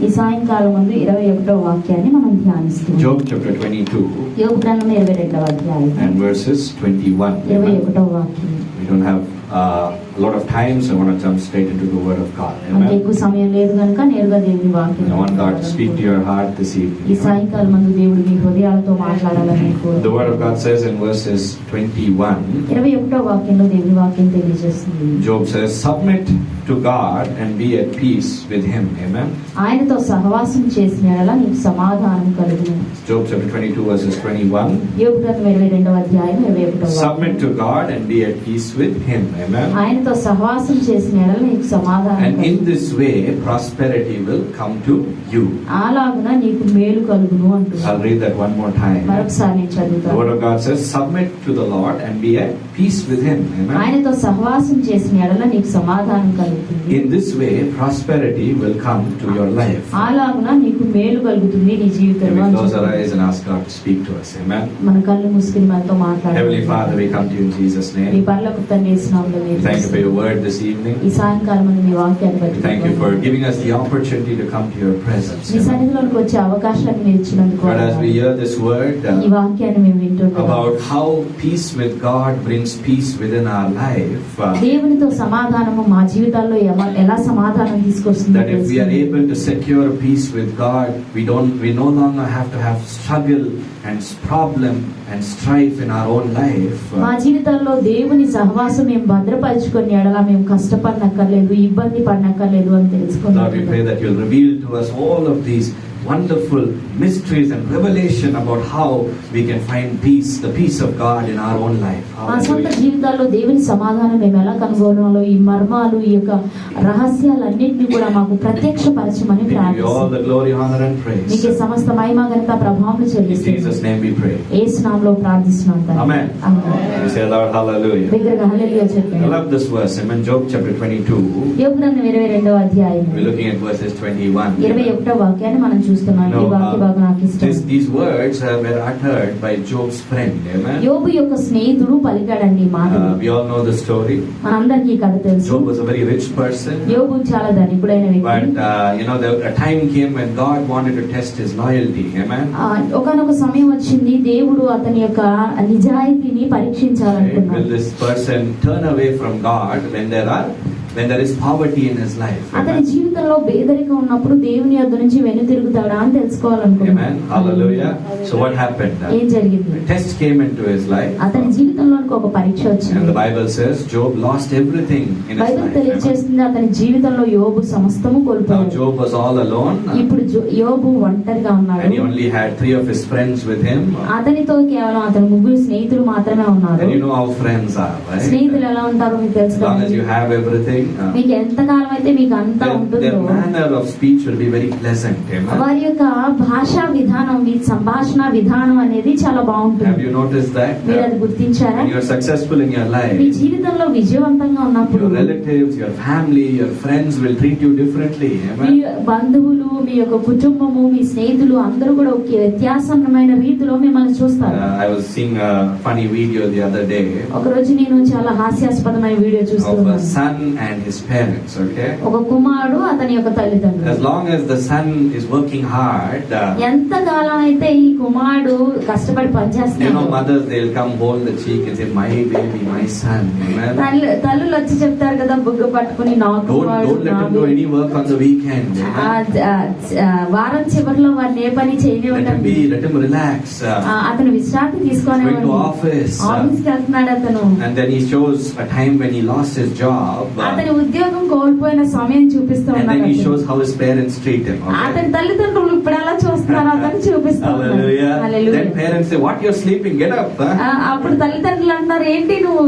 ఈ సాయంకాలం ముందు 21వ వాక్యాన్ని మనం ధ్యానిస్తున్నాం. Job chapter 22 యోబు గ్రంథం 22వ అధ్యాయం and verses 21. 21వ వాక్యం. We don't have a lot of time, so I want to jump straight into the word of God. అంటే ఎక్కువ సమయం లేదు కనుక నేరుగా దేవుని వాక్యం. I want God to speak to your heart this ఈ evening. సాయంకాలం ముందు దేవుడు మీ హృదయాలతో మాట్లాడాలని The word of God says in verses 21, 21వ వాక్యంలో దేవుని వాక్యం తెలియజేస్తుంది. Job says, submit to God and be at peace with him. Amen. ఆయనతో సహవాసం చేసిన యెడల నీకు సమాధానం కలుగును. Job chapter 22 verses 21. యోబు గ్రంథం 22వ అధ్యాయం 21వ వాక్యం. Submit to God and be at peace with him. Amen. ఆయనతో సహవాసం చేసిన యెడల నీకు సమాధానం And in కలుగును. this way prosperity will come to you. అలాగున నీకు మేలు కలుగును అంటున్నాడు. I'll read that one more time. మరొకసారి నేను The చదువుతాను. word of God says, submit to the Lord and be at peace with him. Amen. ఆయనతో సహవాసం చేసిన యెడల నీకు సమాధానం కలుగుతుంది. In this way prosperity will come to your life. అలాగున నీకు మేలు కలుగుతుంది నీ Can జీవితంలో. we close our eyes and ask God to speak to us? Amen. మన కళ్ళు మూసుకుని మనతో మాట్లాడాలి. Heavenly Father, we come to you in Jesus' me name. పరలోకపు తండ్రి యేసు నామములో We thank you for your word this evening. ఈ సాయంకాలం ముందు మీ వాక్యాన్ని We బట్టి thank you for giving us the opportunity to come to your presence. Me Amen. సన్నిధిలోకి వచ్చే అవకాశాన్ని మీరు ఇచ్చినందుకు But as we hear this word ఈ వాక్యాన్ని మేము వింటున్నాం. about how peace with God brings peace within our life, దేవునితో సమాధానము మా జీవితాల్లో ఎలా సమాధానం తీసుకొస్తుందో that if we are able to secure peace with God, we no longer have to have struggle and problem and strife in our own life. మా జీవితాల్లో దేవుని సహవాసం మేము భద్రపరచుకొని ఎడల మేము కష్టపడనక్కర్లేదు, ఇబ్బంది పడనక్కర్లేదు అని Lord, we తెలుసుకున్నాం. pray that you'll reveal to us all of these wonderful mysteries and revelation about how we can find peace, the peace of God in our own life. మా సొంత Hallelujah. జీవితాల్లో దేవుని సమాధానం మేము ఎలా కనుగొనాలో ఈ మర్మాలు ఈ యొక్క రహస్యాలన్నింటినీ కూడా మాకు ప్రత్యక్షపరచమని We give you all ప్రార్థిస్తున్నాం. the glory, honor and praise. నీకే సమస్త మహిమ ఘనత ప్రభావం In చెల్లిస్తున్నాం. Jesus' name we pray. యేసు నామములో ప్రార్థిస్తున్నాం తండ్రి. Amen. Amen. We say Lord, hallelujah. దగ్గరగా హల్లెలూయా I చెప్పండి. love this verse. Amen. Job chapter 22. యోబు గ్రంథం 22వ అధ్యాయం We're looking at verses 21. 21వ వాక్యాన్ని మనం చూస్తున్నాం. ఈ వాక్య భాగం నాకు ఇష్టం. These words were uttered by Job's friend. Amen. యోబు యొక్క స్నేహితుడు పలికాడండి ఈ మాటలు. We all know the story. మనందరికీ ఈ కథ తెలుసు. Job was a very rich person. యోబు చాలా ధనికుడైన వ్యక్తి. But a time came when God wanted to test his loyalty. Amen. ఒకానొక సమయం వచ్చింది దేవుడు అతని యొక్క నిజాయితీని Will పరీక్షించాలనుకున్నాడు. this person turn away from God when there is poverty in his life? అతని Amen. జీవితంలో పేదరికం ఉన్నప్పుడు దేవుని యొద్ద నుంచి వెనుతిరుగుతాడా అని తెలుసుకోవాలనుకున్నాడు. Amen. Hallelujah. So what happened? ఏం జరిగింది? A test came into his life. అతని జీవితంలోనికి ఒక పరీక్ష And వచ్చింది. the Bible says Job lost everything in his Bible life. Amen. తెలియజేస్తుంది అతని జీవితంలో యోబు సమస్తము Now కోల్పోయాడు. Job was all alone. ఇప్పుడు యోబు ఒంటరిగా ఉన్నాడు. And he only had 3 of his friends with him. అతనితో కేవలం అతని ముగ్గురు స్నేహితులు మాత్రమే ఉన్నారు. And you know how friends are, right? స్నేహితులు ఎలా ఉంటారో మీకు తెలుసు As long as కదండి. you have everything, మీకు ఎంతకాలం అయితే మీకు అంతా their ఉంటుందో manner of speech will be very pleasant. Amen. వారి యొక్క భాషా విధానం మీ సంభాషణ విధానం అనేది చాలా Have బాగుంటుంది. you noticed that? మీరు అది గుర్తించారా? When you're successful in your me life, జీవితంలో విజయవంతంగా ఉన్నప్పుడు your relatives, your family, your friends will treat you differently. Me Amen. బంధువులు మీ యొక్క కుటుంబము మీ స్నేహితులు అందరూ కూడా ఒక వ్యత్యాసమైన రీతిలో మిమ్మల్ని చూస్తారు. I was seeing a funny video the other day ఒక రోజు నేను చాలా హాస్యాస్పదమైన వీడియో of a చూస్తున్నాను. son and his parents. Okay. ఒక కుమారుడు అతని యొక్క తల్లిదండ్రులు. As long as the son is working hard, ఎంత కాలం అయితే ఈ కుమారుడు కష్టపడి పనిచేస్తున్నాడు, mothers, they'll come hold the cheek and say, my baby, my son. Amen. తల్లులు వచ్చి చెప్తారు కదా బుగ్గ పట్టుకుని నా కుమారుడు, Don't let నా him do baby. any work on the weekend. Amen. వారం చివరిలో వాడిని ఏ పని Let him చేయనివ్వండి, let him relax. అతను విశ్రాంతి Going to తీసుకోనివ్వండి. office. ఆఫీస్కి వెళ్తున్నాడు అతను. And then he shows a time when he lost his job. అతని ఉద్యోగం కోల్పోయిన సమయం చూపిస్తూ And then ఉన్నాడు he అతను. shows how his parents treat him. Okay? అతని తల్లిదండ్రులు ఇప్పుడు ఎలా చూస్తున్నారో అతను చూపిస్తూ ఉన్నాడు. Hallelujah. Hallelujah. Then parents say, what, you're sleeping? Get up. Huh? అప్పుడు తల్లిదండ్రులు అంటారు ఏంటి నువ్వు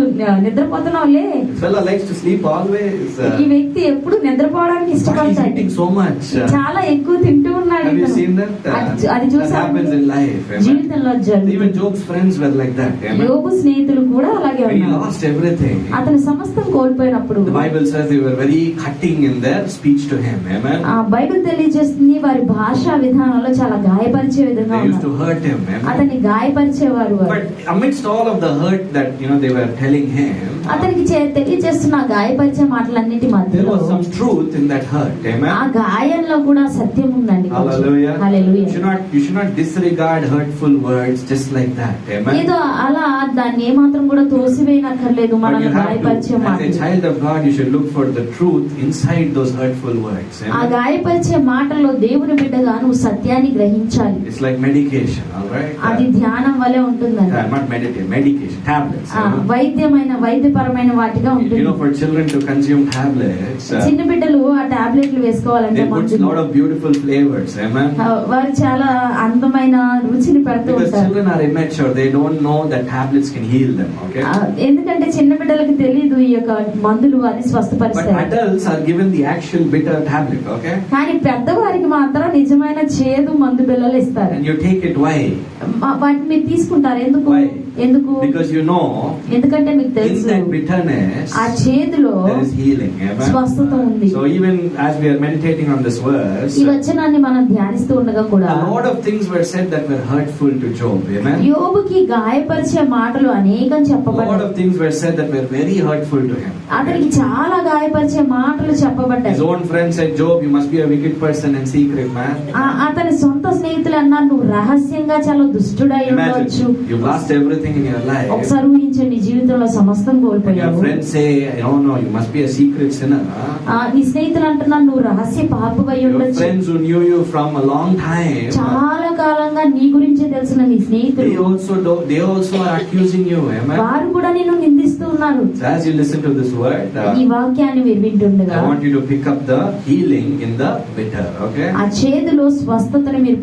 నిద్రపోతున్నావులే. This fella likes to sleep always. ఈ వ్యక్తి ఎప్పుడు నిద్రపోవడానికి But he's ఇష్టపడతాడు. eating so much. చాలా ఎక్కువ తింటూ ఉన్నాడు Have you ఇతను. seen that? అది That చూసారు. happens in life. Amen. జీవితంలో Even జరుగుతుంది. Job's friends were like that. Amen. యోబు స్నేహితులు కూడా అలాగే When he ఉన్నారు. lost everything, అతను సమస్తం కోల్పోయినప్పుడు the Bible says they were very cutting in their speech to him. Amen. ఆ బైబిల్ తెలియజేస్తుంది వారి భాషా విధానంలో చాలా గాయపరిచే విధంగా They used to ఉన్నారు. hurt him. Amen. అతన్ని గాయపరిచేవారు వారు. But amidst all of the hurt that they were telling him, అతనికి తెలియజేస్తున్న గాయపరిచే మాటలన్నిటి There మధ్యలో was some truth in that hurt. ఆ Amen. గాయంలో కూడా సత్యం ఉందండి. Hallelujah. Hallelujah. You should not disregard hurtful words just like that. Amen. ఏదో అలా దాన్ని ఏమాత్రం కూడా తోసివేయనక్కర్లేదు. But మనల్ని you have గాయపరిచే to, as a మాటలు. child of God, you should look for the truth inside those hurtful words. ఆ Amen. గాయపరిచే మాటల్లో దేవుని బిడ్డగా నువ్వు సత్యాన్ని గ్రహించాలి. It's like medication, all right? అది ధ్యానం వలె ఉంటుందండి. Not medication, tablets. వైద్యపరమైన వాటిగా You ఉంటుంది. know, for children to consume tablets, చిన్న బిడ్డలు ఆ టాబ్లెట్లు వేసుకోవాలంటే they put a lot of beautiful flavors. Amen. వారు చాలా అందమైన రుచిని పెడుతూ Because ఉంటారు. children are immature, they don't know that tablets can heal them. Okay. ఎందుకంటే చిన్న బిడ్డలకు తెలియదు ఈ యొక్క మందులు అని But స్వస్థపరుస్తాయి. adults are given the actual bitter tablet. Okay. కానీ పెద్దవారికి మాత్రం నిజమైన చేదు మందు బిళ్ళలు ఇస్తారు. And you take it. Why? వాటిని మీరు తీసుకుంటారు. ఎందుకు? Why? ఎందుకు? Because you know, ఎందుకంటే మీకు in తెలుసు that bitterness, ఆ చేదులో there is healing. Amen. స్వస్థత ఉంది. So even as we are meditating on this verse, ఈ వచనాన్ని మనం ధ్యానిస్తూ ఉండగా కూడా a lot of things were said that were hurtful to Job. Amen. యోబుకి గాయపరిచే మాటలు అనేకం A lot చెప్పబడ్డాయి. of things were said that were very hurtful to him. అతనికి చాలా గాయపరిచే మాటలు చెప్పబడ్డాయి. His own friend said, Job, you must be a wicked person and secret man. అతని సొంత స్నేహితులు అన్నారు, నువ్వు రహస్యంగా చాలా దుష్టుడై ఉండవచ్చు. Imagine, you've lost everything in your life. ఒకసారి ఊహించండి, జీవితంలో సమస్తం And your కోల్పోయావు. friends say, no, you must be a secret sinner. నీ స్నేహితులు అంటున్నారు, నువ్వు రహస్య పాపమై Your ఉండొచ్చు. friends who knew you from a long time, చాలా కాలంగా నీ గురించి తెలిసిన నీ స్నేహితులు they also are accusing you. Amen. వారు కూడా నేను నిందిస్తూ ఉన్నారు. So as you listen to this word, ఈ వాక్యాన్ని మీరు వింటుండగా I want you to pick up the healing in the bitter. Okay. ఆ చేదులో స్వస్థతను మీరు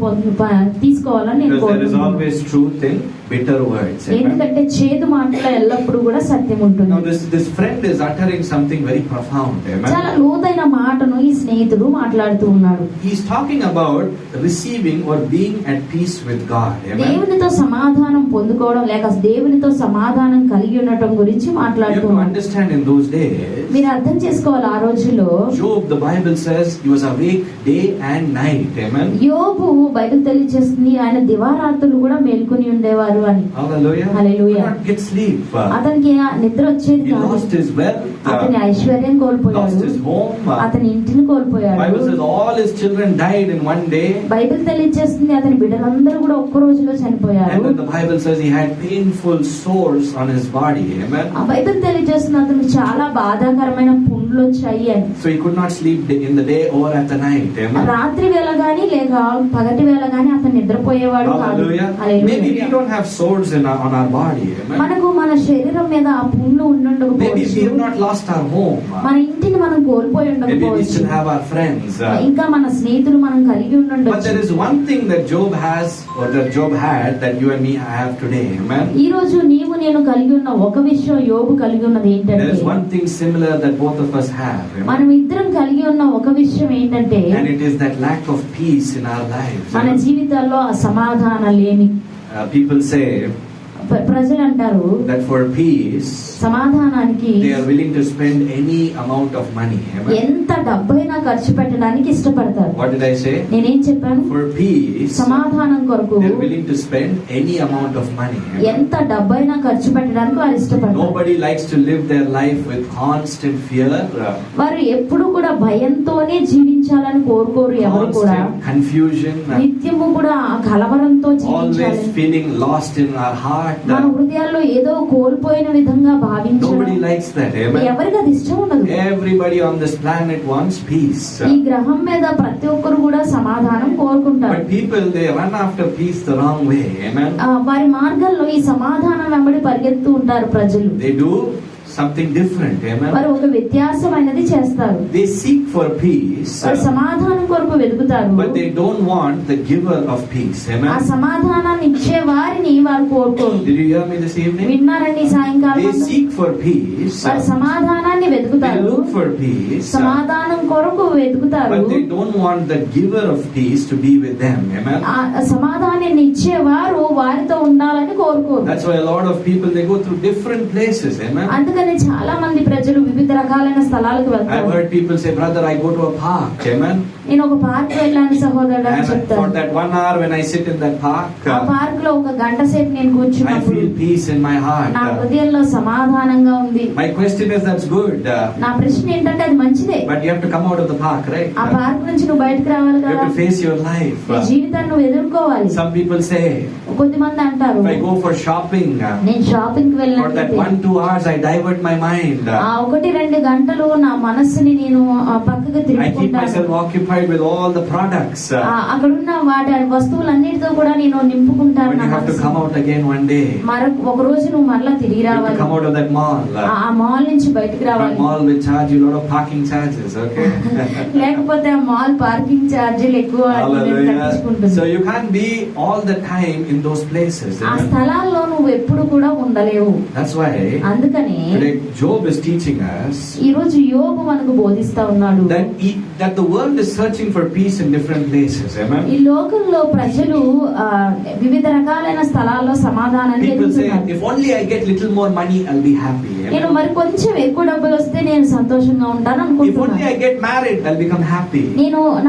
తీసుకోవాలని నేను Because there is కోరుకుంటున్నాను. always truth in bitter words. Amen. ఎందుకంటే చేదు మాటలో ఎల్లప్పుడూ కూడా సత్యం ఉంటుంది. Now this friend is uttering something very profound. Amen. చాలా లోతైన మాటను ఈ స్నేహితుడు మాట్లాడుతూ ఉన్నాడు. He's talking about receiving or being at peace with God. Amen. దేవునితో సమాధానం పొందుకోవడం లేక దేవునితో సమాధానం కలిగి ఉండటం గురించి You have మాట్లాడుతూ to ఉన్నాడు. understand in those days, మీరు అర్థం చేసుకోవాలి, ఆ రోజుల్లో Job, the Bible says, he was awake day and night. Amen. యోబు బైబిల్ తెలియజేస్తుంది ఆయన దివారాత్రులు కూడా మేల్కొని ఉండేవారు అని. Hallelujah. Hallelujah. He could not get sleep. అతనికి ఆ నిద్ర వచ్చేది He కాదు. lost his wealth. అతని ఐశ్వర్యం Lost కోల్పోయాడు. his home. అతని ఇంటిని కోల్పోయాడు. Bible says all his children died in one day. Bible తెలియజేస్తుంది అతని బిడ్డలందరూ కూడా ఒక్క రోజులో చనిపోయారు. And then the Bible says he had painful sores on his body. Amen. ఆ బైబిల్ తెలియజేస్తుంది అతనికి చాలా బాధాకరమైన పుండ్లు వచ్చాయి అని. So he could not sleep in the day or at the night. Amen. రాత్రి వేళ గాని లేక పగటి వేళ గాని అతను నిద్రపోయేవాడు కాదు. Hallelujah. Hallelujah. Maybe we don't have sores on our body. Amen. మనకు మన శరీరం మీద ఆ పుండ్లు Maybe we ఉండకపోవచ్చు. have not lost our home. మన ఇంటిని మనం కోల్పోయి Maybe we ఉండకపోవచ్చు. still have our friends. ఇంకా మన స్నేహితులు మనం కలిగి But ఉండొచ్చు. there is one thing that Job has, or that Job had, that you and me have today. Amen. ఈ రోజు నీవు నేను కలిగి ఉన్న ఒక విషయం యోబు కలిగి ఉన్నది There ఏంటంటే, is one thing similar that both of us have. Amen. మనం ఇద్దరం కలిగి ఉన్న ఒక విషయం ఏంటంటే, And it is that lack of peace in our lives. మన Amen. జీవితాల్లో ఆ సమాధాన లేమి. People say ప్రజలు అంటారు that for peace సమాధానానికి they are willing to spend any amount of money. Amen. ఎంత డబ్బైనా ఖర్చు పెట్టడానికి ఇష్టపడతారు. What did I say? నేనేం చెప్పాను? For peace సమాధానం కొరకు they are willing to spend any amount of money. Amen. ఎంత డబ్బైనా ఖర్చు పెట్టడానికి వారు ఇష్టపడతారు. Nobody likes to live their life with constant fear, వారు ఎప్పుడు కూడా భయంతోనే జీవించాలని కోరుకోరు. ఎవరు కూడా constant confusion, నిత్యము కూడా ఆ కలవరంతో always జీవించాలి. feeling lost in our heart. మన హృదయాల్లో ఏదో కోల్పోయిన విధంగా భావించడం Nobody likes that. Amen. ఎవరికి అది ఇష్టం ఉండదు. Everybody on this planet wants peace. ఈ గ్రహం మీద ప్రతి ఒక్కరు కూడా సమాధానం కోరుకుంటారు. But people, they run after peace the wrong way. Amen. వారి మార్గాల్లో ఈ సమాధానం వెంబడి పరిగెత్తు ఉంటారు ప్రజలు. They do something different. Amen. వారు ఒక వ్యత్యాసమైనది చేస్తారు. They seek for peace, వారు సమాధానం కొరకు వెతుకుతారు. but they don't want the giver of peace. ఆ Amen. సమాధానాన్ని ఇచ్చే వారిని వారు కోరుకోరు. Did you hear me this evening? విన్నారండి ఈ సాయంకాలం? They seek for peace. వారు సమాధానాన్ని They వెతుకుతారు. look for peace. సమాధానం కొరకు వెతుకుతారు. But they don't want the giver of peace to be with them. Amen. ఆ సమాధానాన్ని ఇచ్చేవారు వారితో ఉండాలని కోరుకోరు. That's why a lot of people, they go through different places. Amen. అందుకని చాలా మంది ప్రజలు వివిధ రకాలైన స్థలాలకు I've వెళ్తారు. heard people say, brother, I go to a park. Amen. నేను ఒక పార్క్ వెళ్ళాను సహోదరుడు అని And for చెప్తాను. that 1 hour when I sit in that park, ఆ పార్క్ లో ఒక గంట సేపు నేను I కూర్చున్నప్పుడు feel peace in my heart. నా హృదయంలో సమాధానంగా ఉంది. My question is, that's good. నా ప్రశ్న ఏంటంటే అది మంచిదే. But you have to come out of the park, right? ఆ పార్క్ నుంచి నువ్వు బయటకు రావాలి You కదా. have to face your life. నీ జీవితాన్ని నువ్వు ఎదుర్కోవాలి. Some people say, కొద్దిమంది అంటారు, if I go for shopping, నేను షాపింగ్ కి for that వెళ్ళినట్లయితే 1-2 hours I divert my mind. ఆ 1-2 గంటలు నా మనస్సుని నేను పక్కకు I keep తిరుగుకుంటాను. myself occupied with all the products. అక్కడున్న వాటి వస్తువులన్నిటితో కూడా నేను నింపుకుంటాను But నా you have to మనసుని. come out again one day. ఒక రోజు నువ్వు మరలా తిరిగి You have to రావాలి. come out of that mall. ఆ మాల్ నుంచి బయటకు That రావాలి. mall will charge you a lot of parking charges, okay? లేకపోతే ఆ మాల్ పార్కింగ్ ఛార్జీలు ఎక్కువ Hallelujah. కట్టించుకుంటుంది. So you can't be all the time in those places. ఆ Amen? స్థలాల్లో నువ్వు ఎప్పుడు కూడా ఉండలేవు. That's why అందుకని today Job is teaching us ఈ రోజు యోబు మనకు బోధిస్తా ఉన్నాడు that the world is searching for peace in different places. Amen? ఈ లోకంలో ప్రజలు వివిధ రకాలైన స్థలాల్లో సమాధానాన్ని People say, ఎదుగుతున్నారు. if only I get little more money, I'll be happy. నేను Amen? మరి కొంచెం ఎక్కువ డబ్బులు వస్తే నేను సంతోషంగా ఉంటాను If only I అనుకుంటున్నాను. get married, I'll become happy.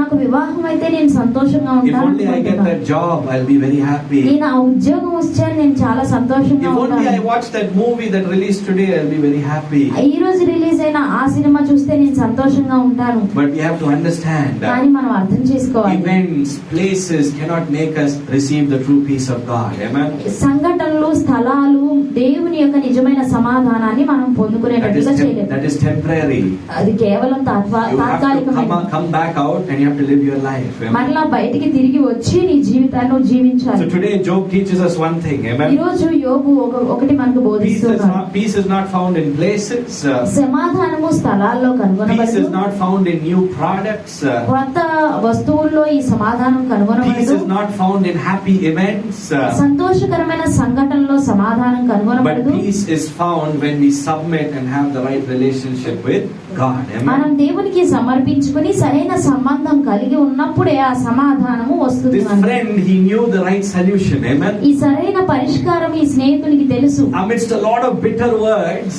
నాకు వివాహం అయితే నేను సంతోషంగా If ఉంటాను only I get అనుకుంటున్నాను. that job, I'll be very happy. నేను ఆ ఉద్యోగం వస్తే నేను చాలా సంతోషంగా If only I ఉంటాను. watch that movie that released today, I'll be very happy. ఈ రోజు రిలీజ్ అయిన ఆ సినిమా చూస్తే నేను సంతోషంగా ఉంటాను. But we have to understand కానీ మనం అర్థం చేసుకోవాలి, events, places cannot make us receive the true peace of God. Amen? సంఘటనలు స్థలాలు దేవుని యొక్క నిజమైన సమాధానాన్ని మనం పొందుకునేటట్టుగా చేయలేము. That is temporary. అది కేవలం You have to తాత్కాలికమైన. come back out and you have to live your life. Amen? మరలా బయటికి తిరిగి వచ్చి నీ జీవితాన్ని నువ్వు జీవించాలి. So today Job teaches us one thing. ఈ Amen? రోజు యోబు ఒకటి మనకు బోధిస్తున్నాడు. Peace is not found in places. సమాధానము స్థలాల్లో Peace కనుగొనబడదు. is not found in new products. కొత్త వస్తువుల్లో ఈ సమాధానం Peace కనుగొనబడదు. is not found in happy events. సంతోషకరమైన సంఘటనలో సమాధానం But కనుగొనబడదు. peace is found when we submit and have the right relationship with God. మనం Amen? దేవునికి సమర్పించుకుని సరైన సంబంధం కలిగి ఉన్నప్పుడే ఆ సమాధానము వస్తుంది This మనకి. friend, he knew the right solution. Amen? ఈ సరైన పరిష్కారం ఈ స్నేహితునికి తెలుసు. Amidst a lot of bitter words,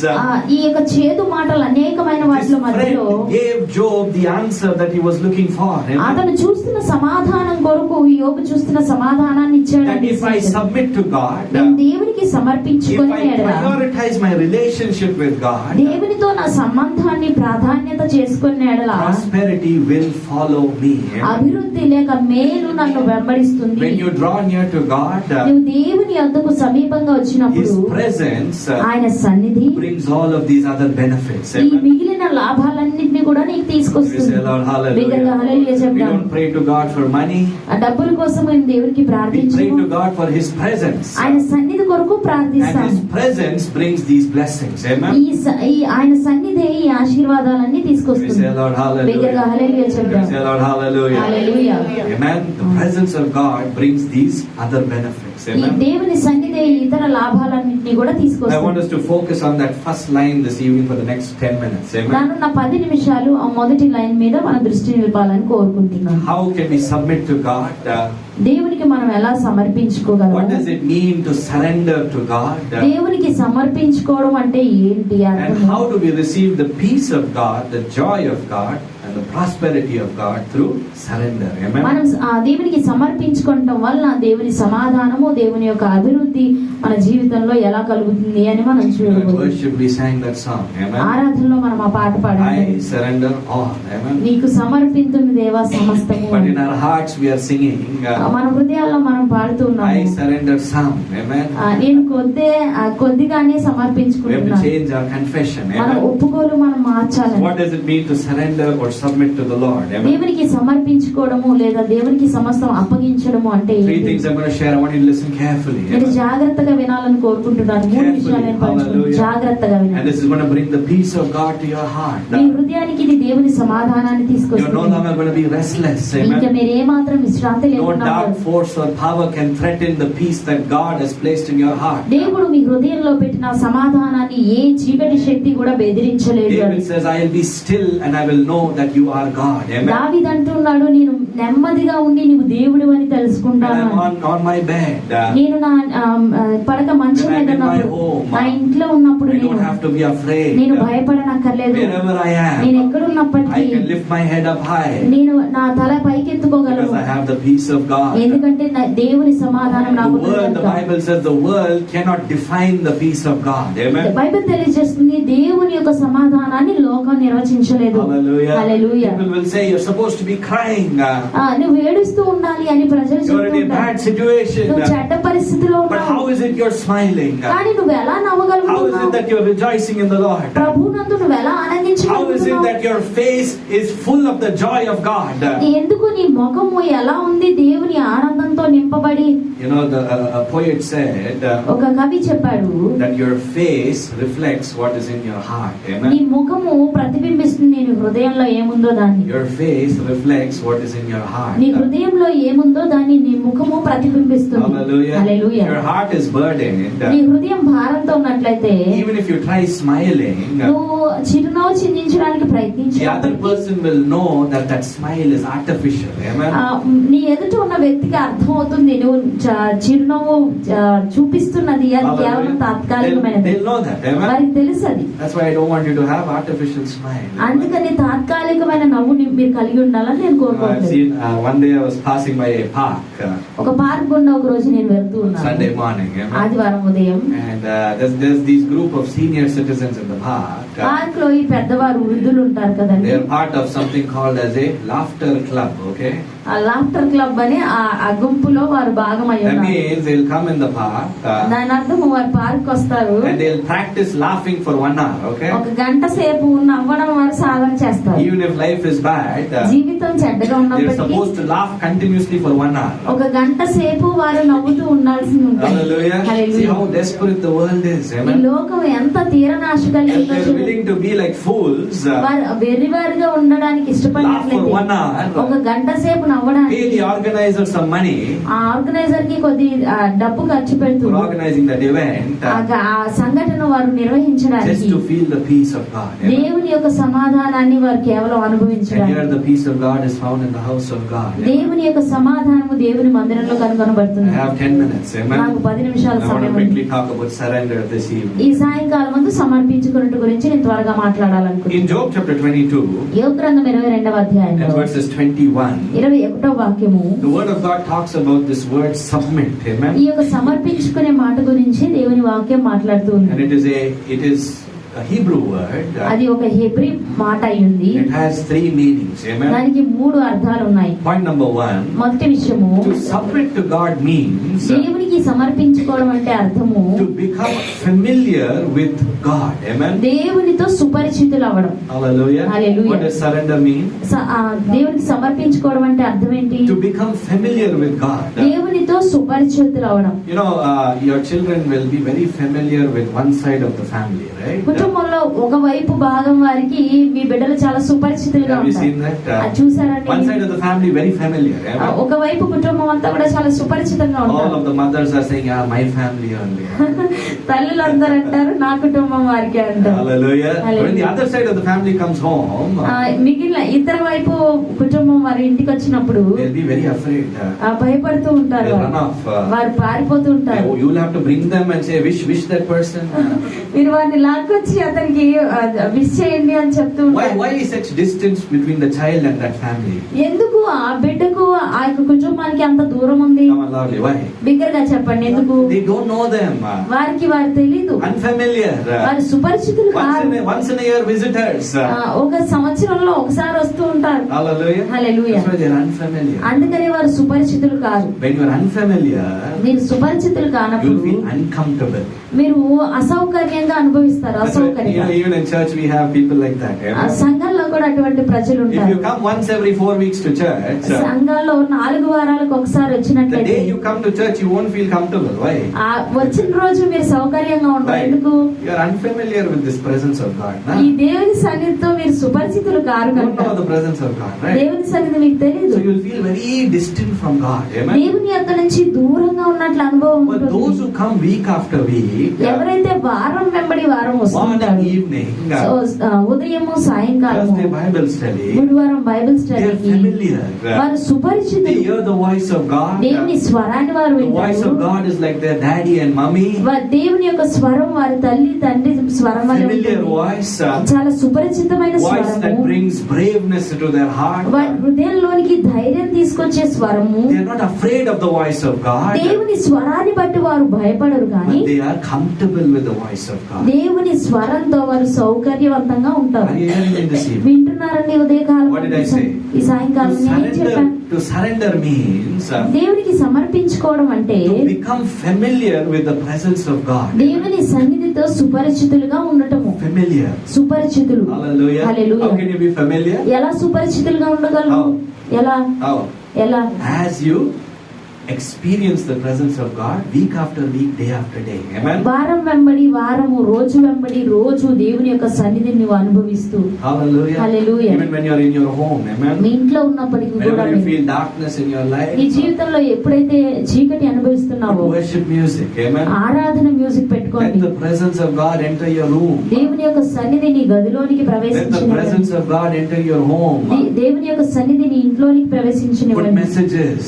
ఈ యొక్క చేదు మాటలు అనేకమైన this వాటిలో మధ్యలో friend gave Job the answer that he was looking for. Amen? అతను చూస్తున్న సమాధానం కొరకు యోబు చూస్తున్న సమాధానాన్ని ఇచ్చాడు. That if I submit to God, నేను దేవునికి if సమర్పించుకొని I prioritize my relationship with God, దేవునితో నా సంబంధాన్ని ప్రాధాన్యత చేసుకునే ఎడల prosperity will follow me. Amen? అభివృద్ధి లేక మేలు నన్ను వెంబడిస్తుంది. When you draw near to God, నువ్వు దేవుని యొద్దకు సమీపంగా వచ్చినప్పుడు His presence ఆయన సన్నిధి brings all of these other benefits. ఈ Amen? మిగిలిన లాభాలన్నింటినీ కూడా నీకు We తీసుకొస్తుంది. say, Lord, బిగ్గరగా హల్లెలూయా hallelujah. We చెప్దాం. don't pray to God for money. ఆ డబ్బుల కోసం మేము దేవునికి We pray ప్రార్థించము. to God for His presence. ఆయన సన్నిధి కొరకు And ప్రార్థిస్తాము. His presence brings these blessings. Amen? ఈ ఆయన సన్నిధి ఈ ఆశీర్వాదాలన్నీ We తీసుకొస్తుంది. say, Lord, బిగ్గరగా hallelujah. హల్లెలూయా We చెప్దాం. say, Lord, hallelujah. Hallelujah. Amen? The presence of God brings these other benefits. ఈ Amen? దేవుని సన్నిధి ఇతర లాభాలన్నింటినీ కూడా I want తీసుకొస్తుంది. us to focus on that first line this evening for the next 10 minutes. Amen? రానున్న 10 నిమిషాలు ఆ మొదటి లైన్ మీద మన దృష్టి నిలపాలని కోరుకుంటున్నాను. How can we submit to God? దేవునికి మనం ఎలా What సమర్పించుకోగలము? does it mean to surrender to God? దేవునికి సమర్పించుకోవడం అంటే ఏంటి And అర్థము? how do we receive the peace of God, the joy of God, and the prosperity of God through surrender? Amen? మనం ఆ దేవునికి సమర్పించుకోవటం వల్ల దేవుని సమాధానము దేవుని యొక్క అభివృద్ధి మన జీవితంలో ఎలా కలుగుతుంది అని మనం At చూడవచ్చు. worship we sang that song. Amen? ఆరాధనలో మనం ఆ పాట పాడాలి. I surrender all. Amen? నీకు సమర్పింతుని దేవా సమస్తము. But in our hearts we are singing, మన హృదయాల్లో మనం I పాడుతున్నాము. surrender some. Amen? నేను కొద్దిగానే We have to సమర్పించుకుంటున్నాను. change our confession. మన Amen? ఒప్పుకోలు మనం మార్చాలని. What does it mean to surrender or submit to the Lord? Amen? దేవునికి సమర్పించుకోవడము లేదా దేవునికి సమస్తం అప్పగించడము అంటే Three ఏంటి? things I'm going to share. I want you to listen carefully. మీరు Amen? జాగ్రత్తగా వినాలని కోరుకుంటున్నాను. 3 Carefully. విషయాలు నేను పంచుకుంటాను. Hallelujah. జాగ్రత్తగా And వినండి. this is going to bring the peace of God to your heart. మీ హృదయానికి ఇది దేవుని సమాధానాన్ని You're no తీసుకొస్తుంది. longer going to be restless. ఇంకా Amen? మీరు ఏమాత్రం విశ్రాంతి No లేకుండా dark force or power can threaten the peace that God has placed in your heart. దేవుడు మీ హృదయంలో పెట్టిన సమాధానాన్ని ఏ చీకటి శక్తి కూడా బెదిరించలేదు. David says, I will be still and I will know that that you are God. Amen. దావీదు అంటున్నాడు, నేను నెమ్మదిగా ఉండి నీవు దేవుడు అని When తెలుసుకుంటాను. I'm on my bed, నేను నా పడక మంచం when I'm మీద in my ఉన్నప్పుడు, home, నా ఇంట్లో ఉన్నప్పుడు I don't have to be afraid. నేను భయపడనక్కర్లేదు. Wherever I నేను am, ఎక్కడున్నప్పటికీ I can lift my head up high నేను నా తల పైకెత్తుకోగలను. because I have the peace of God. ఎందుకంటే దేవుని సమాధానం నాకు The ఉన్నది. Bible says the world cannot define the peace of God. Amen. Bible తెలియజేస్తుంది, దేవుని యొక్క సమాధానాన్ని లోకం నిర్వచించలేదు. Hallelujah. Hallelujah. People will say you're supposed to be crying. నువ్వు ఏడుస్తూ ఉండాలి అని ప్రజలు You're in a చెప్తుంటారు. bad situation. నువ్వు చెడ్డ పరిస్థితిలో But ఉన్నావు. how is it you're smiling? కానీ నువ్వు ఎలా How is it నవ్వగలుగుతున్నావు? that you're rejoicing in the Lord? ప్రభువునందు నువ్వు ఎలా How is it ఆనందించగలుగుతున్నావు? that your face is full of the joy of God? ఎందుకు నీ ముఖము ఎలా ఉంది దేవుని ఆనందంతో నింపబడి? You know, a poet said ఒక కవి చెప్పాడు, that your face reflects what is in your heart. నీ Amen. ముఖము ప్రతిబింబిస్తుంది నీ హృదయంలో ఏముందో దాన్ని. Your face reflects what is in your heart. నీ హృదయంలో ఏముందో దాన్ని నీ ముఖము ప్రతిబింబిస్తుంది. Hallelujah. Hallelujah. Your heart is burdened. నీ హృదయం భారంతో ఉన్నట్లయితే Even if you try smiling, నువ్వు చిరునవ్వు చిందించడానికి the other ప్రయత్నించినప్పటికీ person will know that that smile is artificial. Amen. నీ ఎదుట ఉన్న వ్యక్తికి అర్థం అవుతుంది, నువ్వు చిరునవ్వు చూపిస్తున్నది అది కేవలం తాత్కాలికమైనది. They'll know that. Amen. వారికి తెలుసు అది. That's why I don't want you to have artificial smile. అందుకని తాత్కాలికమైన నవ్వుని మీరు కలిగి ఉండాలని నేను I've కోరుకుంటున్నాను. seen one day I was passing by a park ఒక పార్క్ గుండా ఒక రోజు నేను వెళ్తూ ఉన్నాను, Sunday morning. Amen. ఆదివారం ఉదయం. And there's these group of senior citizens in the park. Park లో ఈ పెద్దవారు వృద్ధులు ఉంటారు కదండి. They are part of something called as a laughter club. Okay. ఆ లాఫ్టర్ క్లబ్ అని ఆ గుంపులో వారు భాగమై That ఉన్నారు. means they'll come in the park దాని అర్థం వారు పార్క్ వస్తారు, and they'll practice laughing for 1 hour. Okay. ఒక గంట సేపు నవ్వడం వారు సాధన చేస్తారు. Even if life is bad, జీవితం చెడ్డగా they're ఉన్నప్పటికీ supposed to laugh continuously for 1 hour. ఒక గంట సేపు వారు నవ్వుతూ ఉండాల్సి ఉంటుంది. Hallelujah. See hallelujah. how desperate the world is. ఈ Amen. లోకం ఎంత తీరనాశ And కలిగిందో they're చూడండి. willing to be like fools. వారు వెర్రివారిగా ఉండడానికి Laugh for ఇష్టపడినట్లయితే 1 hour. ఒక గంట సేపు నవ్వడానికి Pay the organizer some money ఆ ఆర్గనైజర్ కి కొద్ది డబ్బు ఖర్చు పెడుతూ for organizing that event, ఆ సంఘటన వారు నిర్వహించడానికి just to feel the peace of God. Amen. దేవుని యొక్క సమాధానాన్ని వారు కేవలం And here అనుభవించడానికి. the peace of God is found in the house of God. Amen. దేవుని యొక్క సమాధానము దేవుని మందిరంలో I కనుగొనబడుతుంది. have 10 minutes. Amen. నాకు 10 నిమిషాల I want to సమయం ఉంది. quickly talk about surrender this ఈ evening. సాయంకాలం ముందు సమర్పించుకున్నట్టు గురించి నేను త్వరగా In మాట్లాడాలనుకుంటున్నాను. Job chapter 22 యోబు గ్రంథం 22వ and అధ్యాయంలో verses 21, 21వ వాక్యము the word of God talks about this word submit. ఈ Amen. యొక్క సమర్పించుకునే మాట గురించి దేవుని వాక్యం మాట్లాడుతూ ఉంది. And it is a Hebrew word. అది ఒక హెబ్రీ మాట అయ్యింది. It has 3 meanings. Amen. దానికి 3 అర్థాలు ఉన్నాయి. Point number 1, మొదటి విషయము, to submit to God means దేవునికి సమర్పించుకోవడం అంటే అర్థము to become familiar with God. Amen. దేవునితో సుపరిచితులు అవ్వడం. Hallelujah. Hallelujah. What does surrender mean? దేవునికి సమర్పించుకోవడం అంటే అర్థం ఏంటి? To become familiar with God. దేవునితో సుపరిచితులు అవ్వడం. You know, your children will be very familiar with one side of the family, right? కుటుంబంలో ఒక వైపు భాగం వారికి మీ బిడ్డలు చాలా సుపరిచితులుగా Have you ఉంటారు. seen that? అది చూసారండి? One side of the family very familiar. Amen. ఒక వైపు కుటుంబం అంతా కూడా చాలా సుపరిచితంగా All ఉంటారు. of the mothers are saying, "Yeah, my family only." తల్లులందరూ అంటారు నా కుటుంబం వారికి అంటారు. Hallelujah. Hallelujah. When the other side of the family comes home, మిగిలిన ఇతర వైపు కుటుంబం వారి ఇంటికి వచ్చినప్పుడు they'll be very afraid. భయపడుతూ ఉంటారు. They'll వారు. run off. వారు పారిపోతూ ఉంటారు. You'll have to bring them and say, "Wish that person." మీరు వారిని లాక్కొచ్చి అతనికి విష్ చేయండి అని చెప్తూ ఉంటారు. Why is such distance between the child and that family? ఎందుకు ఆ బిడ్డకు ఆ యొక్క కుటుంబానికి అంత దూరం ఉంది? Come on, loudly. Why? బిగ్గరగా చెప్పండి ఎందుకు? They don't know them. వారికి వారు తెలీదు. Unfamiliar. వారు సుపరిచితులు కాదు. Once in a year visitors. ఒక సంవత్సరంలో ఒకసారి వస్తూ ఉంటారు. Hallelujah. Hallelujah. That's why they're unfamiliar. అందుకని వారు సుపరిచితులు కాదు. When you're unfamiliar, మీరు సుపరిచితులు you'll కానప్పుడు feel uncomfortable. మీరు అసౌకర్యంగా అనుభవిస్తారు. That's why, అసౌకర్యంగా. even in church we have people like that. ఆ సంఘంలో కూడా అటువంటి ప్రజలు If ఉంటారు. you come once every 4 weeks to church, సంఘాల్లో 4 వారాలకు ఒకసారి the వచ్చినట్లయితే day you come to church you won't feel comfortable. Why? ఆ వచ్చిన రోజు మీరు సౌకర్యంగా ఉంటారు. Why? ఎందుకు? You're unfamiliar with this presence of God. Nah? ఈ దేవుని సన్నిధితో మీరు సుపరిచితులు కారు You don't కనుక know the presence of God, right? దేవుని సన్నిధి మీకు తెలియదు. So you'll feel very distant from God. Amen. దేవుని యొక్క నుంచి దూరంగా ఉన్నట్లు అనుభవం But ఉంటుంది. those who come week after week, ఎవరైతే వారం వెంబడి వారం morning, వస్తుంటారు, evening, సో, ఉదయము సాయంకాలము Thursday Bible study, గురువారం బైబిల్ they are స్టడీకి familiar. వారు They సుపరిచితులు. hear the voice of God. దేవుని స్వరాన్ని వారు The voice of వింటారు. God is like their daddy and mommy. దేవుని యొక్క స్వరం వారి తల్లి తండ్రి స్వరం వలె Familiar ఉంటుంది. voice. చాలా సుపరిచితమైన Voice that స్వరము. brings braveness into their heart. వారి హృదయంలోనికి ధైర్యం తీసుకొచ్చే స్వరము. They are not afraid of the voice of God, దేవుని స్వరాన్ని బట్టి వారు భయపడరు కానీ but they are comfortable with the voice of God. దేవుని స్వరంతో వారు సౌకర్యవంతంగా ఉంటారు. Are you hearing me this evening? వింటున్నారండి ఉదయకాలం? What did I say? ఈ సాయంకాలం నేను చెప్పాను. To surrender means దేవునికి సమర్పించుకోవడం అంటే to become familiar with the presence of God. దేవుని సన్నిధితో సుపరిచితులుగా ఉండటము. Familiar. సుపరిచితులు. Hallelujah. Hallelujah. How can you be familiar? ఎలా సుపరిచితులుగా ఉండగలరు? How? ఎలా How? ఎలా? As you experience the presence of God week after week, day after day. Amen. వారం వెంబడి వారము, రోజు వెంబడి రోజు దేవుని యొక్క సన్నిధిని నువ్వు అనుభవిస్తూ. Hallelujah. Hallelujah. Even when you are in your home. Amen. మీ ఇంట్లో ఉన్నప్పటికీ కూడా Whenever you feel darkness in your life, నీ జీవితంలో ఎప్పుడైతే చీకటి అనుభవిస్తున్నావో put worship music. Amen. ఆరాధన మ్యూజిక్ Let పెట్టుకోండి. the presence of God enter your room. దేవుని యొక్క సన్నిధి నీ గదిలోనికి Let the ప్రవేశించిన presence of God enter your home. దేవుని యొక్క సన్నిధి నీ ఇంట్లోనికి Put ప్రవేశించిన messages.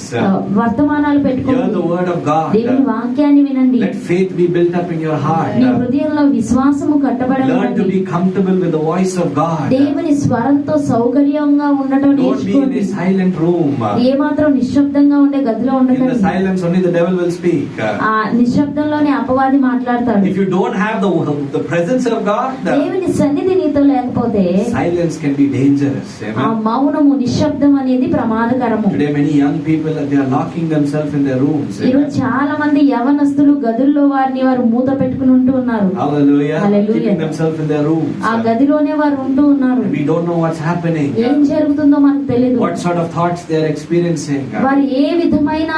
వర్తమానాలు Hear పెట్టుకోండి. the word of God. దేవుని వాక్యాన్ని వినండి. Let faith be built up in your heart. నీ హృదయంలో విశ్వాసము Learn to కట్టబడాలి. be comfortable with the voice of God. దేవుని స్వరంతో సౌకర్యంగా ఉండటం Don't be in నేర్చుకోండి. a silent room. ఏమాత్రం నిశ్శబ్దంగా ఉండే గదిలో In the ఉండకండి. silence only the devil will speak. ఆ నిశ్శబ్దంలోనే అపవాది మాట్లాడతాడు. If you don't have the presence of God, దేవుని సన్నిధి నీతో లేకపోతే silence can be dangerous. ఆ Amen. మౌనము, నిశ్శబ్దం అనేది ప్రమాదకరము. Today many young people, they are locking themselves in their rooms. ఈరోజు చాలా మంది యవనస్తులు గదుల్లో వారిని వారు మూత పెట్టుకుని ఉంటూ ఉన్నారు. Hallelujah. Hallelujah. Keeping themselves in their rooms. ఆ గదిలోనే వారు ఉంటూ ఉన్నారు. We don't know what's happening. ఏం జరుగుతుందో మనకు తెలియదు. What sort of thoughts they are experiencing. వారు ఏ విధమైన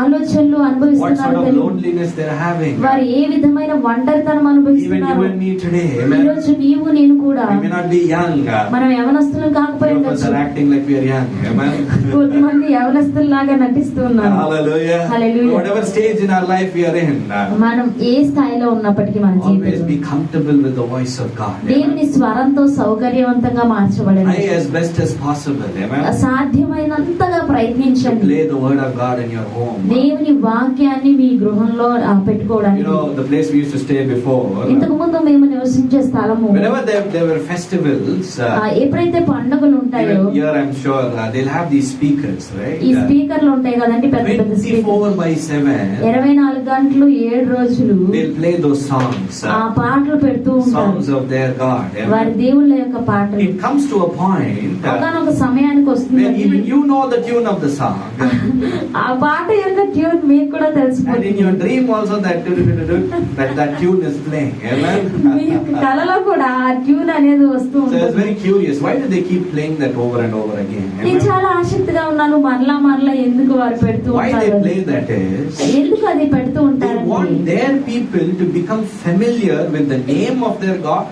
ఆలోచనలు What అనుభవిస్తున్నారో sort of తెలియదు. loneliness they are having. వారు ఏ విధమైన ఒంటరితనం Even you అనుభవిస్తున్నారు. and me today. ఈ Amen. రోజు నీవు నేను కూడా We may not be young. మనం యవనస్తులు Few of us కాకపోయిండొచ్చు. are acting like we are young. Amen. కొంతమంది యవనస్తుల్లాగా నటిస్తూ ఉన్నారు. Hallelujah. Hallelujah. Whatever stage in our life we are in, మనం ఏ స్థాయిలో ఉన్నప్పటికీ మన always జీవితంలో be comfortable with the voice of God. దేవుని స్వరంతో సౌకర్యవంతంగా మార్చబడండి. Try as best as possible. Amen. సాధ్యమైనంతగా To ప్రయత్నించండి. play the word of God in your home. దేవుని వాక్యాన్ని మీ గృహంలో You పెట్టుకోవడానికి. know, the place we used to stay before. ఇంతకు ముందు మేము నివసించే స్థలము Whenever there were festivals, ఎప్పుడైతే పండుగలు ఉంటాయో even here I'm sure they'll have these speakers, right? ఈ స్పీకర్లు ఉంటాయి కదండి, పెద్ద పెద్ద స్పీకర్. 24/7 24 గంటలు 7 రోజులు they'll play those songs. ఆ పాటలు పెడుతూ ఉంటారు. Songs of their God. వారి Amen. దేవుళ్ళ యొక్క పాటలు. It comes to a point ఒకనొక సమయానికి where వస్తుంది even you know the tune of the song. ఆ పాట యొక్క ట్యూన్ మీకు కూడా And in తెలిసిపోతుంది. your dream also that tune is playing. Amen. మీ యొక్క కలలో కూడా ఆ ట్యూన్ అనేది వస్తూ So I was ఉంటుంది. very curious. Why do they keep playing that over and over again? నేను Amen. చాలా ఆసక్తిగా ఉన్నాను. మరలా మరలా ఎందుకు వారు పెడుతూ Why they ఉంటారు? play that is ఎందుకు అది పెడుతూ they ఉంటారు? want their people to become familiar with the name of their God.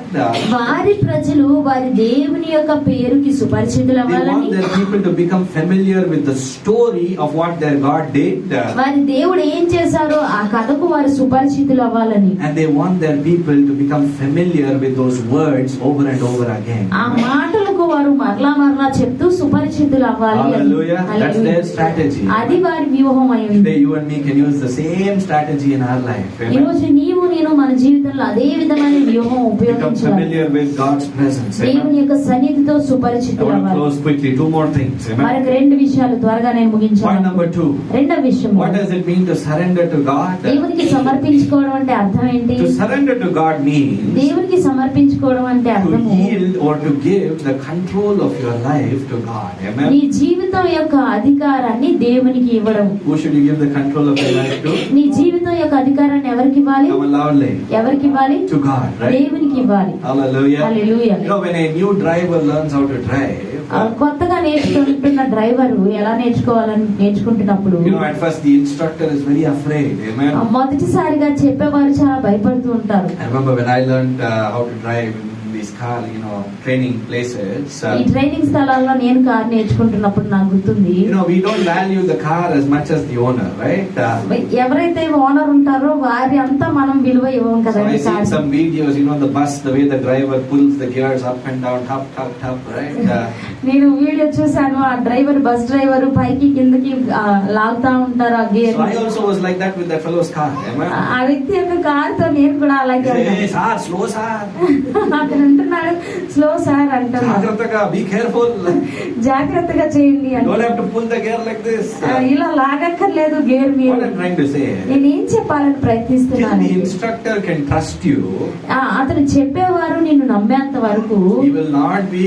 వారి ప్రజలు వారి దేవుని యొక్క పేరుకి సుపరిచితులు They want అవ్వాలని, their people to become familiar with the story of what their God did. వారి దేవుడు ఏం చేశారో ఆ కథకు వారు సుపరిచితులు అవ్వాలని, And they want their people to become familiar with those words over and over again. ఆ మాటలకు వారు మరలా మరలా చెప్తూ సుపరిచితులు అవ్వాలి అని. Hallelujah. That's their strategy. అది వారి వ్యూహం అయి ఉంది. Today you and me can use the same strategy in our life. ఈ Amen. రోజు నీవు నేను మన జీవితంలో అదే విధమైన వ్యూహం Become ఉపయోగించాలి. familiar with God's presence. దేవుని Amen. యొక్క సన్నిధితో I సుపరిచితులు want to అవ్వాలి. close quickly. Two more things. Amen. మరొక 2 విషయాలు త్వరగా నేను Point ముగించాను. number 2. రెండవ విషయం, What does it mean to surrender to God? దేవునికి సమర్పించుకోవడం అంటే అర్థం ఏంటి? To surrender to God means దేవునికి సమర్పించుకోవడం అంటే to అర్థము yield or to give the control of your life to God. నీ Amen. జీవితం యొక్క అధికారాన్ని దేవునికి ఇవ్వడం. Who should you give the control of your life to? నీ జీవితం యొక్క అధికారాన్ని ఎవరికి ఇవ్వాలి? Come on loudly. ఎవరికి ఇవ్వాలి? To God, right? దేవునికి ఇవ్వాలి. Hallelujah. Hallelujah. You know, when a new driver learns how to drive, కొత్తగా నేర్చుకుంటున్న డ్రైవరు ఎలా నేర్చుకోవాలని నేర్చుకుంటున్నప్పుడు you know, at first the instructor is very afraid. Amen. మొదటిసారిగా చెప్పేవారు చాలా భయపడుతూ ఉంటారు. I remember when I learned how to drive in these car, training places. ఈ ట్రైనింగ్ స్థలాల్లో నేను కార్ నేర్చుకుంటున్నప్పుడు నాకు గుర్తుంది, We don't value the car as much as the owner, right? ఎవరైతే ఓనర్ ఉంటారో వారి అంతా మనం విలువ ఇవ్వం So I కదండి. see some videos, the bus, the way the driver pulls the gears up and down, up, right? నేను video చూసాను, ఆ డ్రైవర్, బస్ డ్రైవర్ పైకి కిందకి లాగుతా ఉంటారు ఆ gear. So I also was like that with that fellow's car. Amen. ఆ వ్యక్తి యొక్క కార్ తో నేను కూడా అలాగే Hey, sir, slow, sir. అతను అంటున్నాడు, స్లో సార్ అంటున్నాడు, Jagrataga, be careful. జాగ్రత్తగా చేయండి Don't అంటే. have to pull the gear like this. ఇలా లాగక్కర్లేదు గేర్ What మీరు. I'm trying to say, నేను ఏం చెప్పాలని till ప్రయత్నిస్తున్నాను, the instructor can trust you, అతను చెప్పేవారు నిన్ను నమ్మేంత వరకు he will not be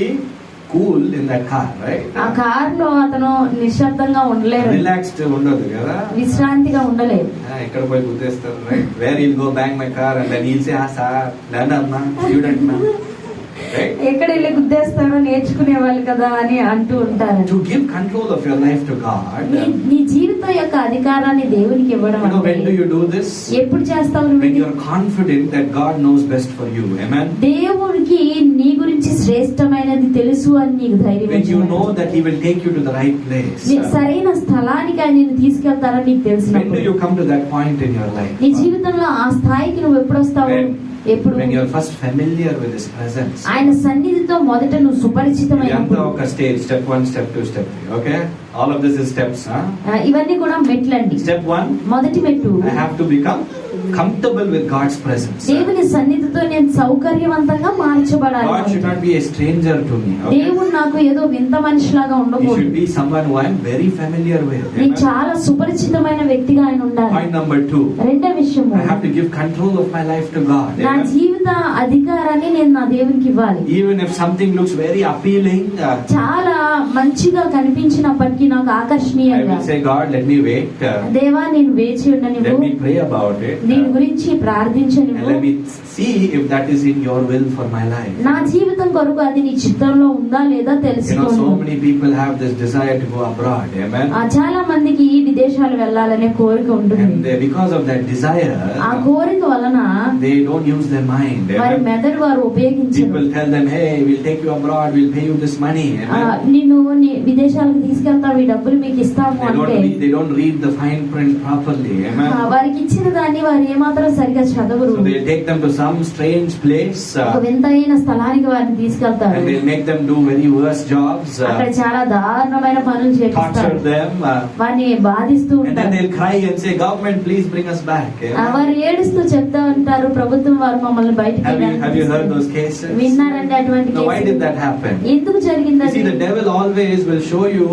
cool in that car, right? ఆ కార్ లో అతను నిశ్శబ్దంగా ఉండలేరు, Relaxed ఉండదు కదా. విశ్రాంతిగా ఉండలేరు. ఇక్కడ పోయి గుద్దేస్తారు, right? Where he'll go bang my car and then he'll say, sir, learn amma, student ma. Right? ఎక్కడ వెళ్ళి గుద్దేస్తారో నేర్చుకునే వాళ్ళు కదా అని అంటూ ఉంటారు. To give control of your life to God, నీ జీవితం యొక్క అధికారాన్ని దేవునికి ఇవ్వడం when do అంటే you do this? ఎప్పుడు చేస్తావు When నువ్వు? you're confident that God knows best for you. Amen. దేవుడికి నీ గురించి శ్రేష్టమైనది తెలుసు అని నీకు ధైర్యం When you వచ్చినప్పుడు. know that He will take you to the right place. నీ సరైన స్థలానికి ఆయన నిన్ను తీసుకెళ్తారని నీకు When do తెలిసినప్పుడు. you come to that point in your life? నీ జీవితంలో ఆ స్థాయికి నువ్వు ఎప్పుడు వస్తావు? ఎప్పుడు? When you're first familiar with His presence. ఆయన సన్నిధితో మొదట నువ్వు సుపరిచితమైనప్పుడు. ఇదంతా ఒక stage, step 1, step 2, step 3. Okay? All of this is steps, huh? ఇవన్నీ కూడా మెట్లండి. Step 1, మొదటి మెట్టు, I have to become comfortable with God's presence. దేవుని సన్నిధితో నేను సౌకర్యవంతంగా మార్చబడాలి. God should not be a stranger to me. Okay? దేవుడు నాకు ఏదో వింత మనిషిలాగా He ఉండకూడదు. should be someone who I am very familiar with. నేను Amen? చాలా సుపరిచితమైన వ్యక్తిగా ఆయన ఉండాలి. Point number 2, రెండో విషయము, I have to give control of my life to God. నా Amen? జీవిత అధికారాన్ని నేను నా దేవునికి ఇవ్వాలి. Even if something looks very appealing, చాలా మంచిగా కనిపించినప్పటికీ నాకు I ఆకర్షణీయంగా, will say, God, let me wait. దేవా నేను వేచి ఉండనివ్వు, Let me pray about it. దీని గురించి And ప్రార్థించనివ్వు, let me see if that is in your will for my life. నా జీవితం కొరకు అది నీ చిత్తంలో ఉందా లేదా So తెలుసుకోను. many people have this desire to go abroad. Amen. చాలా మందికి విదేశాలు వెళ్ళాలనే కోరిక ఉంటుంది. And because of that desire, ఆ కోరిక వలన they don't use their mind. వారి Amen. మెదడు వారు ఉపయోగించరు. People tell them, hey, we'll take you abroad, we'll pay you this money. Amen. నిన్ను విదేశాలకు తీసుకెళ్తావు, ఈ డబ్బులు మీకు ఇస్తాము అంటే They don't read the fine print properly. Amen. వారికి ఇచ్చిన దాన్ని వారు ఏమాత్రం సరిగా చదవరు. So they'll take them to some strange place ఒక వింతైన స్థలానికి వారిని తీసుకెళ్తారు. and they'll make them do very worse jobs, అక్కడ చాలా దారుణమైన పనులు చేపిస్తారు, torture them, వారిని బాధిస్తూ and then ఉంటారు. they'll cry and say, government, please bring us back. Amen. వారు ఏడుస్తూ చెప్తా ఉంటారు, ప్రభుత్వం వారు మమ్మల్ని బయటికి Have you heard those cases? విన్నారండి అటువంటి Now, why did కేసులు? that happen? ఎందుకు You see, జరిగిందండి? the devil always will show you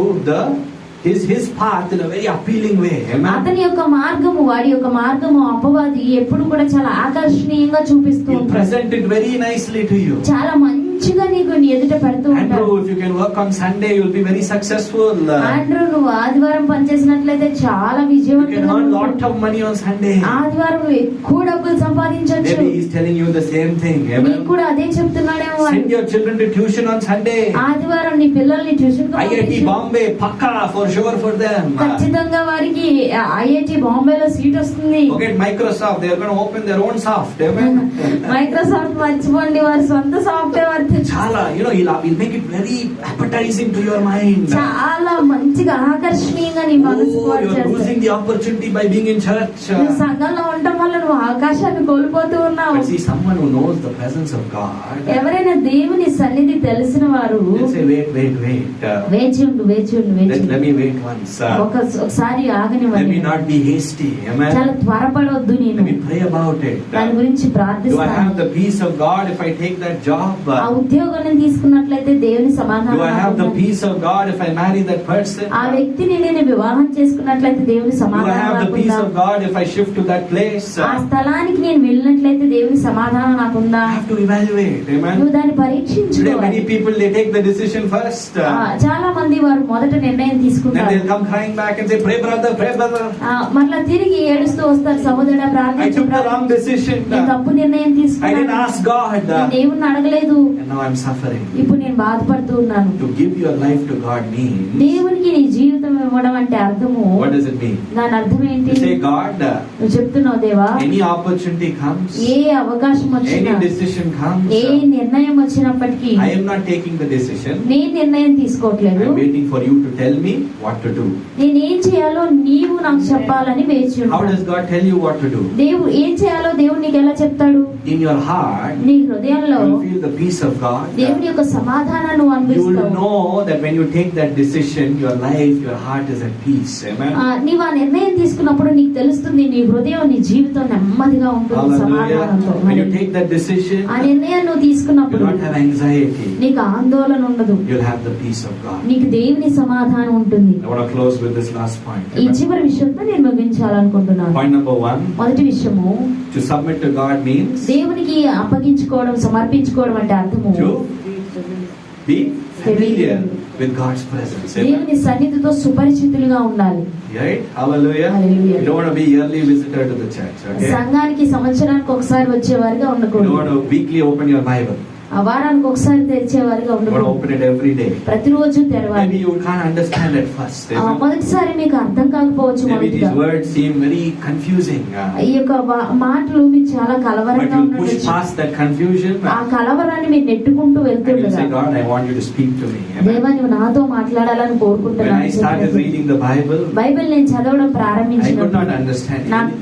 his path in a very appealing way. Amen. అతని యొక్క మార్గము, వాడి యొక్క మార్గము అపవాది ఎప్పుడు కూడా చాలా ఆకర్షణీయంగా చూపిస్తూ He'll ఉంటాడు. present it very nicely to you. చాలా మంచిగా నీకు నీ ఎదుట పెడుతూ ఉంటాడు. Andrew, if you can work on Sunday, you'll be very successful. Andrew, నువ్వు ఆదివారం పనిచేసినట్లయితే చాలా You can విజయవంతంగా earn ఉంటావు. lot of money on Sunday. ఆదివారం నువ్వు ఎక్కువ డబ్బులు సంపాదించవచ్చు. Maybe he's telling you the same thing. నీకు Amen. కూడా అదే చెప్తున్నాడేమో వాడు. Send your children to tuition on Sunday. ఆదివారం నీ పిల్లల్ని tuition IIT Bombay, pakka for sure for them. ఖచ్చితంగా వారికి ఐఐటి బాంబేలో సీట్ వస్తుంది. Forget Microsoft, they are going to open their own soft. Amen. Microsoft మర్చిపోండి, వారి సొంత software Chala, he'll make it very appetizing to your mind. చాలా మంచిగా ఆకర్షణీయంగా నీ మనసుకు Oh, వాడు you're చేస్తాడు. losing the opportunity by being in church. నువ్వు సంఘంలో ఉండటం వల్ల నువ్వు ఆకాశాన్ని కోల్పోతూ ఉన్నావు. But see, someone who knows the presence of God, ఎవరైనా దేవుని సన్నిధి తెలిసిన వారు they'll say, wait. వేచి ఉండు, వేచి ఉండు, వేచి ఉండు. Let me wait once. ఒకసారి Let ఆగనివ్వండి. me not be hasty. Amen. చాలా త్వరపడవద్దు. Let నేను me pray about it. దాని గురించి Do I ప్రార్థిస్తాను. have the peace of God if I take that job? ఆ ఉద్యోగాన్ని తీసుకున్నట్లయితే దేవుని సమాధానం Do I have the నాకు ఉంది. peace of God if I marry that person? ఆ వ్యక్తిని నేను వివాహం చేసుకున్నట్లయితే దేవుని Do I సమాధానం have the నాకుందా? peace of God if I shift to that place? ఆ స్థలానికి నేను వెళ్ళినట్లయితే దేవుని సమాధానం నాకుందా? I have to evaluate. Amen. నువ్వు దాన్ని Today పరీక్షించుకోవాలి. many people, they take the decision first. చాలా మంది వారు మొదట నిర్ణయం Then తీసుకుంటారు. they'll come crying back and say, pray brother, pray brother. మరలా తిరిగి ఏడుస్తూ వస్తారు, సహోదరుడా I ప్రార్థించు, took the wrong decision. నేను తప్పు నిర్ణయం I didn't తీసుకున్నాను, ask God. నేను దేవుణ్ణి అడగలేదు, And now I'm suffering. ఇప్పుడు నేను బాధపడుతూ ఉన్నాను. To give your life to God means, దేవునికి నీ జీవితం ఇవ్వడం అంటే అర్థము, what does it mean? దాని అర్థం ఏంటి? To say, God, నువ్వు చెప్తున్నావు, దేవా, any opportunity comes, ఏ అవకాశం వచ్చినా, any decision comes, ఏ నిర్ణయం వచ్చినప్పటికీ I am not taking the decision. నేను నిర్ణయం తీసుకోవట్లేదు. I am waiting for you to tell me what to do. నేనేం చేయాలో నీవు నాకు చెప్పాలని వేచి How ఉంటాను. does God tell you what to do? దేవుడు ఏం చేయాలో దేవుడు నీకు ఎలా చెప్తాడు? In your heart, నీ హృదయంలో you will feel the peace of God. దేవుని యొక్క సమాధానాన్ని You will అనుభవిస్తావు. know that when you take that decision, your life, your heart is at peace. Amen. నీవు ఆ నిర్ణయం తీసుకున్నప్పుడు నీకు తెలుస్తుంది నీ హృదయం, నీ జీవితం నెమ్మదిగా ఉంటుంది, Hallelujah. సమాధానంతో. When you take that decision, ఆ నిర్ణయం నువ్వు you తీసుకున్నప్పుడు will not have anxiety. నీకు ఆందోళన ఉండదు, You'll have the peace of God. నీకు దేవుని సమాధానం ఉంటుంది. I want to close with this last point. ఈ Amen. చివరి విషయంతో నేను ముగించాలనుకుంటున్నాను. Point number 1, మొదటి విషయము, to submit to God means దేవునికి అప్పగించుకోవడం, సమర్పించుకోవడం అంటే అర్థము to be familiar with God's presence. Amen. దేవుని సన్నిధితో సుపరిచితులుగా ఉండాలి. Right? Hallelujah. Hallelujah. You don't want to be yearly visitor to the church. Okay? సంఘానికి సంవత్సరానికి ఒకసారి వచ్చేవారుగా You don't ఉండకూడదు. want to weekly open your Bible. ఆ వారానికి ఒకసారి తెరిచేవారుగా You want to ఉండకూడదు. open it every day. ప్రతిరోజు తెరవాలి. Maybe you can't understand at first. Amen. మొదటిసారి మీకు అర్థం కాకపోవచ్చు. Maybe మొదటిగా these words seem very confusing. ఈ యొక్క మాటలు మీకు చాలా But కలవరంగా you push ఉండొచ్చు. past that confusion ఆ కలవరాన్ని మీరు నెట్టుకుంటూ and you వెళ్తుండగా, say, God, I want you to speak to me. Amen. దేవా నువ్వు నాతో మాట్లాడాలని When I started కోరుకుంటున్నాను. reading the Bible, బైబిల్ నేను చదవడం I could not ప్రారంభించినప్పుడు understand నాకు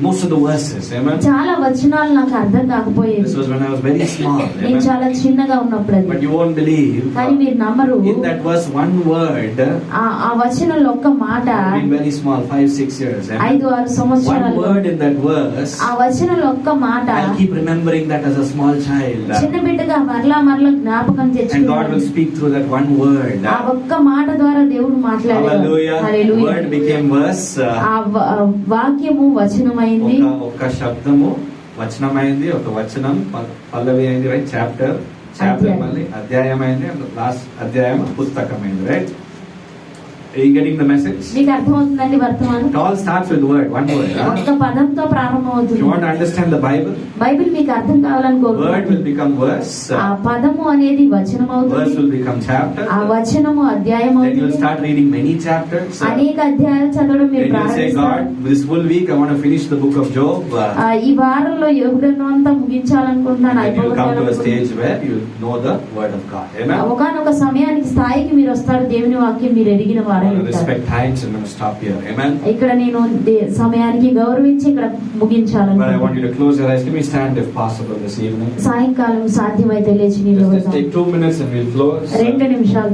most of the verses. Amen. చాలా వచనాలు నాకు అర్థం This కాకపోయేవి. was when I was very small. నేను Amen. చాలా చిన్నగా ఉన్నప్పుడు అది. But you won't believe. కానీ మీరు నమ్మరు, In that verse, one word, ఆ వచనంలో ఒక్క మాట, I've been very small, 5-6 years. Amen. 5-6 One సంవత్సరాలు word in that verse, ఆ వచనంలో ఒక్క మాట I'll keep remembering that as a small child. చిన్న బిడ్డగా మరలా జ్ఞాపకం And God will తెచ్చుకున్నాను. speak through that one word. ఆ ఒక్క మాట ద్వారా దేవుడు మాట్లాడాడు. Hallelujah. హల్లెలూయా. Word became verse. ఆ వాక్యము వచనమైంది. ఒక శబ్దము వచనమైంది, ఒక వచనం పల్లవి అయింది, రైట్? చాప్టర్ అధ్యాయం. మళ్ళీ అధ్యాయం అయింది, లాస్ట్ అధ్యాయం పుస్తకమైంది, right? Are you getting the message? మీకు అర్థమవుతుందండి వర్తమానం? It all starts with word, one word. ఒక్క పదంతో If ప్రారంభమవుతుంది. you want to understand the Bible, Bible మీకు అర్థం కావాలని word కోరుకుంటున్నాను. will become verse. ఆ పదము అనేది వచనం Verse అవుతుంది. will become chapter. ఆ వచనము అధ్యాయం Then you will అవుతుంది. start reading many chapters. అనేక అధ్యాయాలు చదవడం మీరు Then you will say, God, ప్రారంభిస్తారు. this full week I want to finish the book of Job. ఈ వారంలో యోగుడను అంతా ముగించాలనుకుంటున్నాను, And then you will come to a అయిపోగొట్టాలనుకుంటున్నాను. stage where you know the word of God. Amen. ఒకనొక సమయానికి స్థాయికి మీరు వస్తారు, దేవుని వాక్యం మీరు ఎరిగిన I వారై want to ఉంటారు. respect times and I'm going to stop here. Amen. ఇక్కడ నేను సమయానికి గౌరవించి ఇక్కడ But I want ముగించాలనుకుంటున్నాను. you to close your eyes. Let me stand if possible this evening. సాయంకాలం సాధ్యమైతే లేచి Just నిలబడతాం. take 2 minutes and we'll close. 2 నిమిషాలు